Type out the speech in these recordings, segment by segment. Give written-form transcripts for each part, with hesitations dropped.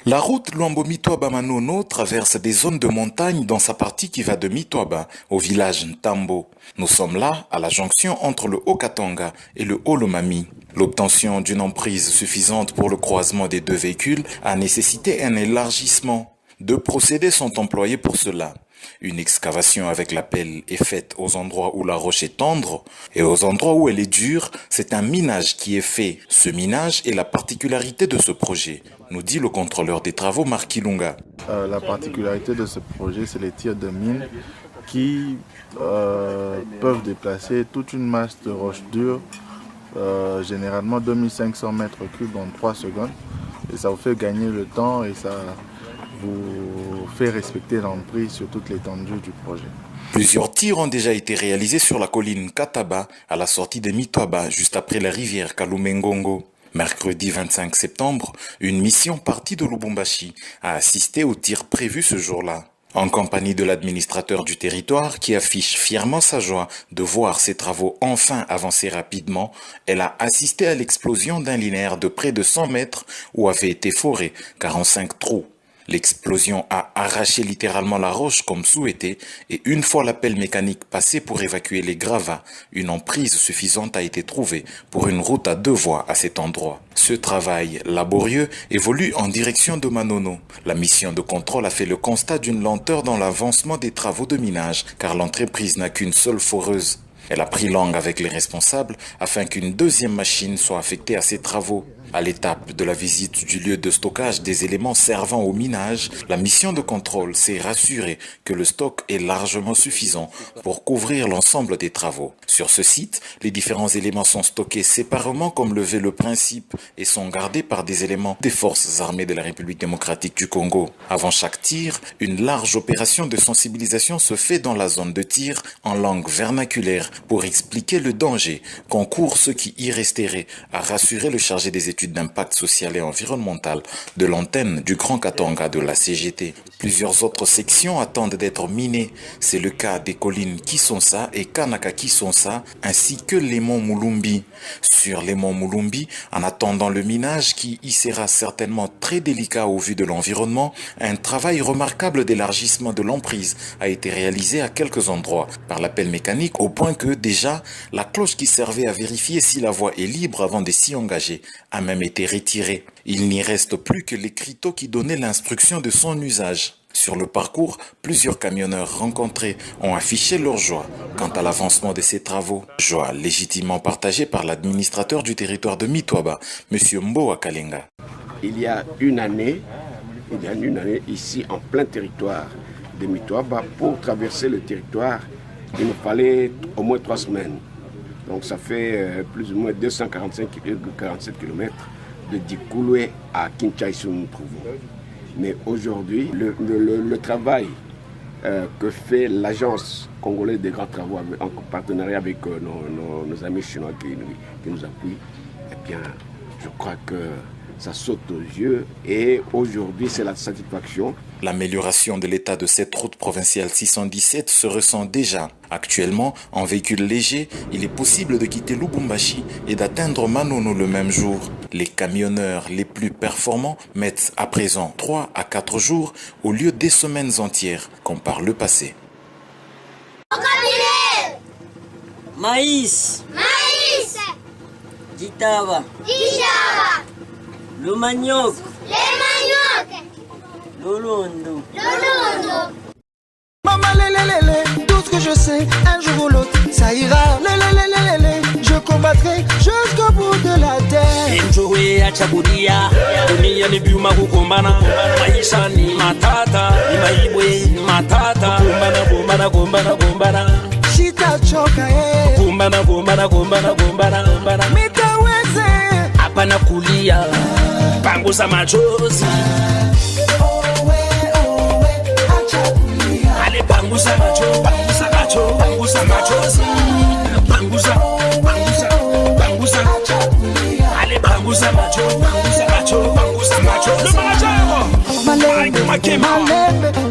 La route Luambo-Mitoaba-Manono traverse des zones de montagne dans sa partie qui va de Mitoaba au village Ntambo. Nous sommes là, à la jonction entre le Haut-Katanga et le Haut-Lomami. L'obtention d'une emprise suffisante pour le croisement des deux véhicules a nécessité un élargissement. Deux procédés sont employés pour cela. Une excavation avec la pelle est faite aux endroits où la roche est tendre et aux endroits où elle est dure, c'est un minage qui est fait. Ce minage est la particularité de ce projet, nous dit le contrôleur des travaux Marc Ilunga. La particularité de ce projet, c'est les tirs de mine qui peuvent déplacer toute une masse de roche dure, généralement 2500 mètres cubes en 3 secondes. Et ça vous fait gagner le temps et ça vous fait respecter l'emprise sur toute l'étendue du projet. Plusieurs tirs ont déjà été réalisés sur la colline Kataba à la sortie de Mitoaba, juste après la rivière Kalumengongo. Mercredi 25 septembre, une mission partie de Lubumbashi a assisté aux tirs prévus ce jour-là. En compagnie de l'administrateur du territoire qui affiche fièrement sa joie de voir ses travaux enfin avancer rapidement, elle a assisté à l'explosion d'un linéaire de près de 100 mètres où avaient été forés 45 trous. L'explosion a arraché littéralement la roche comme souhaité et une fois la pelle mécanique passée pour évacuer les gravats, une emprise suffisante a été trouvée pour une route à 2 voies à cet endroit. Ce travail laborieux évolue en direction de Manono. La mission de contrôle a fait le constat d'une lenteur dans l'avancement des travaux de minage car l'entreprise n'a qu'une seule foreuse. Elle a pris langue avec les responsables afin qu'une deuxième machine soit affectée à ces travaux. À l'étape de la visite du lieu de stockage des éléments servant au minage, la mission de contrôle s'est rassurée que le stock est largement suffisant pour couvrir l'ensemble des travaux. Sur ce site, les différents éléments sont stockés séparément comme le veut le principe et sont gardés par des éléments des forces armées de la République démocratique du Congo. Avant chaque tir, une large opération de sensibilisation se fait dans la zone de tir en langue vernaculaire pour expliquer le danger qu'encourent ceux qui y resteraient, à rassurer le chargé des études d'impact social et environnemental de l'antenne du Grand Katanga de la CGT. Plusieurs autres sections attendent d'être minées. C'est le cas des collines Kisonsa et Kanaka Kisonsa ainsi que les monts Mulumbi. Sur les monts Mulumbi, en attendant le minage qui y sera certainement très délicat au vu de l'environnement, un travail remarquable d'élargissement de l'emprise a été réalisé à quelques endroits par la pelle mécanique au point que déjà la cloche qui servait à vérifier si la voie est libre avant de s'y engager a même été retirée. Il n'y reste plus que l'écriteau qui donnait l'instruction de son usage. Sur le parcours, plusieurs camionneurs rencontrés ont affiché leur joie quant à l'avancement de ces travaux. Joie légitimement partagée par l'administrateur du territoire de Mitoaba, M. Mboa Kalenga. Il y a une année ici en plein territoire de Mitoaba, pour traverser le territoire, il nous fallait au moins 3 semaines. Donc ça fait plus ou moins 245,47 km de Dikouloué à Kinshasa où nous nous trouvons. Mais aujourd'hui, le travail que fait l'agence congolaise des grands travaux en partenariat avec nos amis chinois qui nous appuient, eh bien, je crois que ça saute aux yeux et aujourd'hui c'est la satisfaction. L'amélioration de l'état de cette route provinciale 617 se ressent déjà. Actuellement, en véhicule léger, il est possible de quitter Lubumbashi et d'atteindre Manono le même jour. Les camionneurs les plus performants mettent à présent 3 à 4 jours au lieu des semaines entières, comme par le passé. Maïs. Maïs. Ditava. Ditava. Le manioc. Les maniocs. Lolondo. Lolondo. Maman, tout ce que je sais, un jour ou l'autre, ça ira. Je combattrai jusqu'au bout de la terre. Enjoy a chabudia, dunia ni biuma kugombana, maisha ni matata, ni maibwe matata, gombana. Shita choka gombana. Mitaweze Hapana kulia, pangusa machozi. Ale pangusa machozi. Ale pangusa machozi.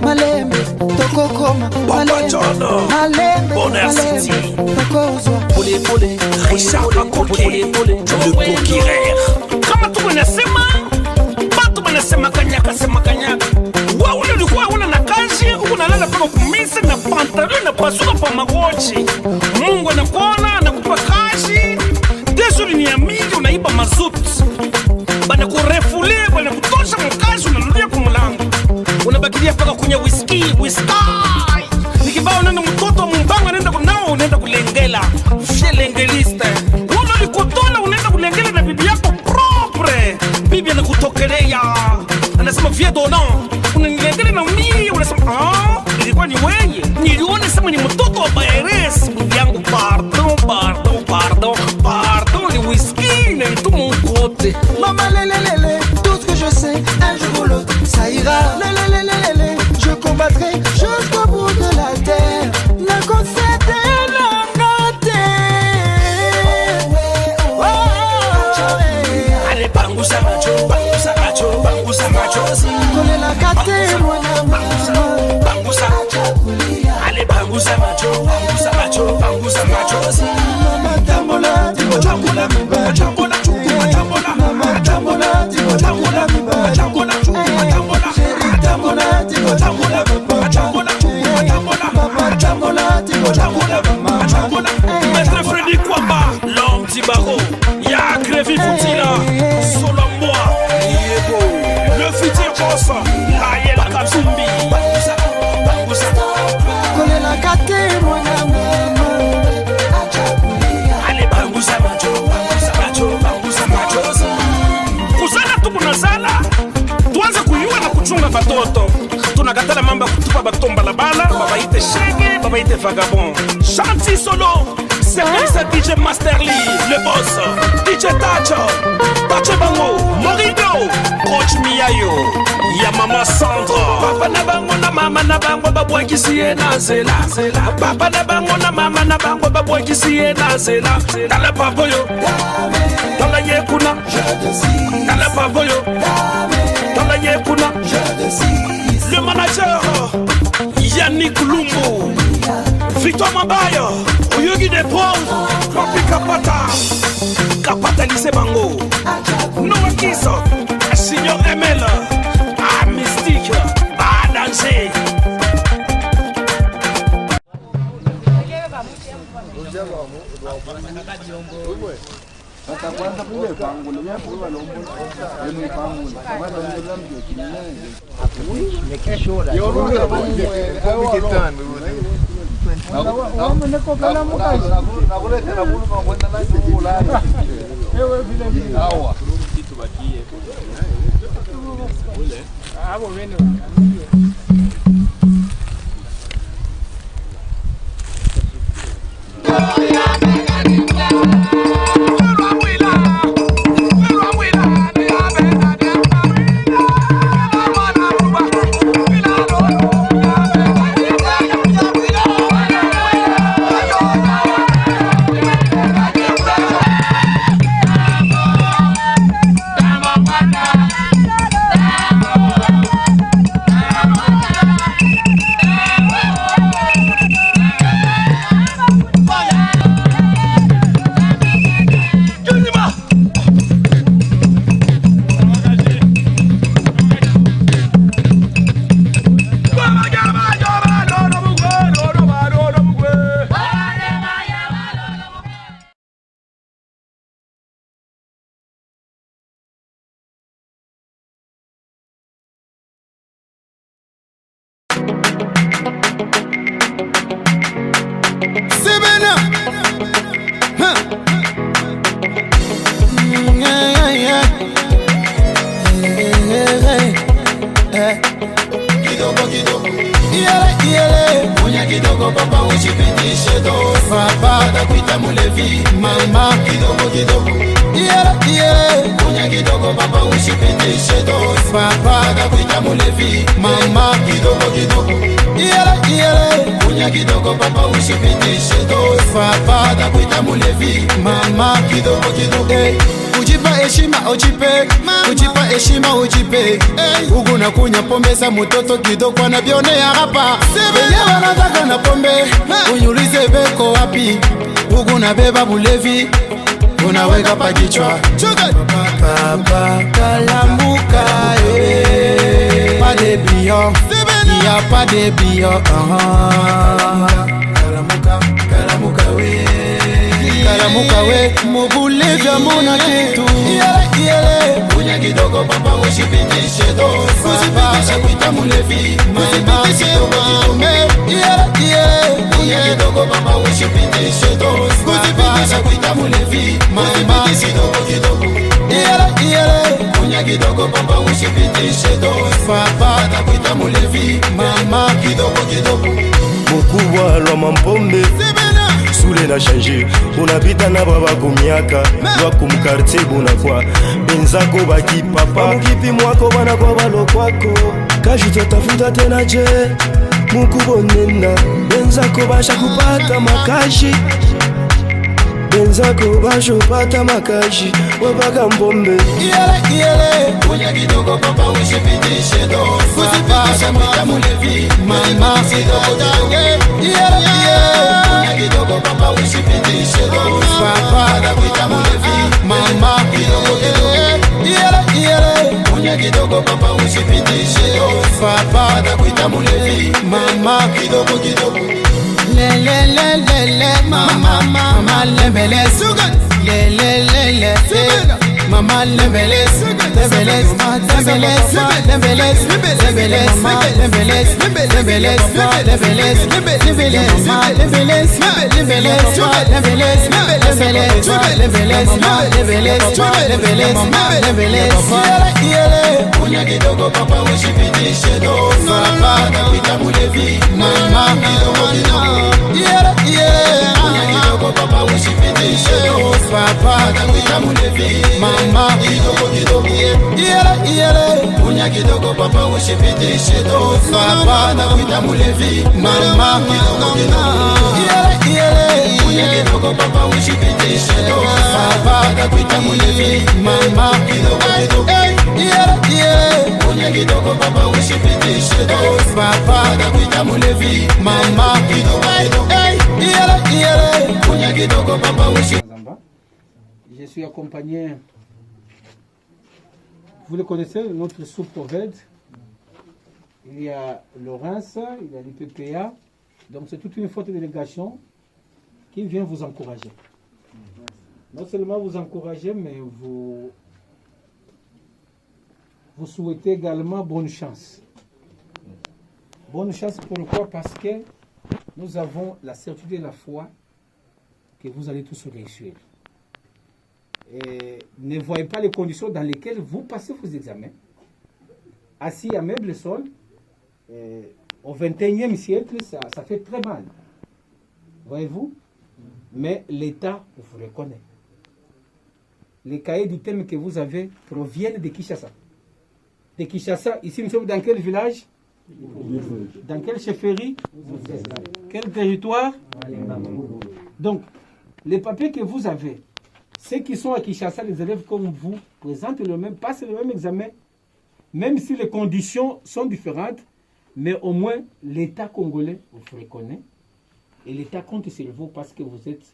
Malembe, tokokoma. Malembe, Bonheur City. tokozwa. Richard Bakoke, le conquéreur. Kama tu wanasema kanyaka kupasuka pa magoti. Mungu anakuona, anakupa kazi. Desuri ni ya mingi unaiba mazuti. Bana kurefulia, bana kutosha mkazi unarudia kwa mlango. Unabakilia paka kunya whisky. Nikibao nenda mtoto mumbanga nenda kunao unaenda kulengela. Lengeliste. Wala likotola unaenda kulengela na bibi yako propre. Bibi anakutokelea. Anasema vie donnant. Unanilengela na mimi unasema ilikuwa ni wewe. Niliona sema ni mtoto wa Baeres. Bibi yangu pardon. Ni whisky na tout mon côté. Maman lélé, tout ce que je sais, un jour ou l'autre, ça ira. Lélé, je combattrai jusqu'au bout de la terre. Ne concédez la note. Allez, bangousa macho. Connais la gâté, mon amour. Bangousa. Allez, bangousa macho. Maman tambola, tambola. Maître Freddy Kwamba, l'homme Tibaro, Y'a Grévi Foutila, Solomboa, le futur boss, Ayel Katsumbi. Connais la gâté, mon amour. Allez, bangousa macho. Kuzala tukunazala, tuanze kuyua na kuchunga batoto. Tunakatala mamba kutupa batomba la bala, babaite shege, babaite vagabond. Chanti solo, c'est ça DJ Masterly, le boss, DJ Tacho, Bango, Morido, Coach Miayo, ya Mama Sandra. Papa na bango na mama na bango babwa kisiye na zela. Papa na bango na mama na bango babwa kisiye na zela. Tala pavoyo, tala yekuna, tala pavoyo, tala yekuna. Le manager Yannick Lumbo, Victor Mabaya, Oyogi de Paul, Papi Kapata Lise Bango, Noah Kiso, Signor ML, Mystique, Danger. Kunya pombe sa mutoto kidogo na bione ya hapa. Benye wanataka na pombe, unyulize beko wapi. Ugu na beba mulevi, unaweka pa kichwa. Papa kalamuka pas de billon, il y a pas de billon. Kumbuka we Mubule vya mona ketu Yele Kunya kidogo papa ushipitishe dosi Usipitishe kuita mulevi Usipitishe mame Yele Kunya kidogo papa ushipitishe dosi Usipitishe kuita mulevi Usipitishe kidogo Yele Kunya kidogo papa ushipitishe dosi Papa takuita mulevi Mama kidogo Mukubwa lwa mampombe Sule na change Unapita na baba kumiaka Lwa kumkartie bunakwa Benzako baki papa Mukipi mwako bana kwa balo kwako Kaji tatafuta tena je Mukubo nena Benzako basha kupata makaji Benzako basha kupata makaji Wabaka mpombe Yele Kunya kidogo papa ushipitishe dosi Usipitishe mwita mulevi Mama kidogo Yele kidogo papa ushipitishe dosi Papa takuita mulevi Mama kidogo Yele Kunya kidogo papa ushipitishe dosi Papa takuita mulevi Mama kidogo Le mama lembele Le mama lembele Kunya kidogo papa ushipitishe dosi Papa takuita mulevi Mama kidogo Kunya kidogo papa ushipitishe dosi Papa takuita mulevi Mama kidogo Kunya kidogo papa ushipitishe dosi Papa takuita mulevi Mama Kunya kidogo papa ushipitishe dosi Papa takuita mulevi Mama Kunya kidogo papa ushipitishe dosi Papa takuita mulevi Mama Kunya kidogo papa ushipitishe. Je suis accompagné, vous le connaissez, notre sous-prophète. Il y a Laurence, il y a l'IPPA. Donc c'est toute une forte délégation qui vient vous encourager. Non seulement vous encourager, mais vous souhaitez également bonne chance. Bonne chance pourquoi? Parce que nous avons la certitude et la foi que vous allez tous réussir. Et ne voyez pas les conditions dans lesquelles vous passez vos examens. Assis à meuble sol, au 21e siècle, ça fait très mal. Voyez-vous? Mais l'État vous reconnaît. Les cahiers du thème que vous avez proviennent de Kinshasa. De Kinshasa, ici nous sommes dans quel village? Dans quelle chefferie? Quel territoire? Donc, les papiers que vous avez, ceux qui sont à Kinshasa, les élèves comme vous, présentent le même, passent le même examen, même si les conditions sont différentes, mais au moins l'État congolais vous reconnaît et l'État compte sur vous parce que vous êtes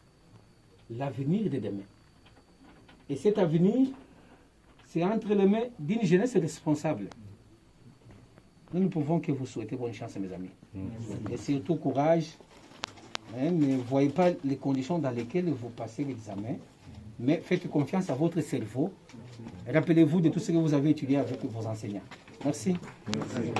l'avenir de demain. Et cet avenir, c'est entre les mains d'une jeunesse responsable. Nous ne pouvons que vous souhaiter bonne chance, mes amis. Et surtout courage. Ne voyez pas les conditions dans lesquelles vous passez l'examen, mais faites confiance à votre cerveau. Rappelez-vous de tout ce que vous avez étudié avec vos enseignants. Merci. Merci.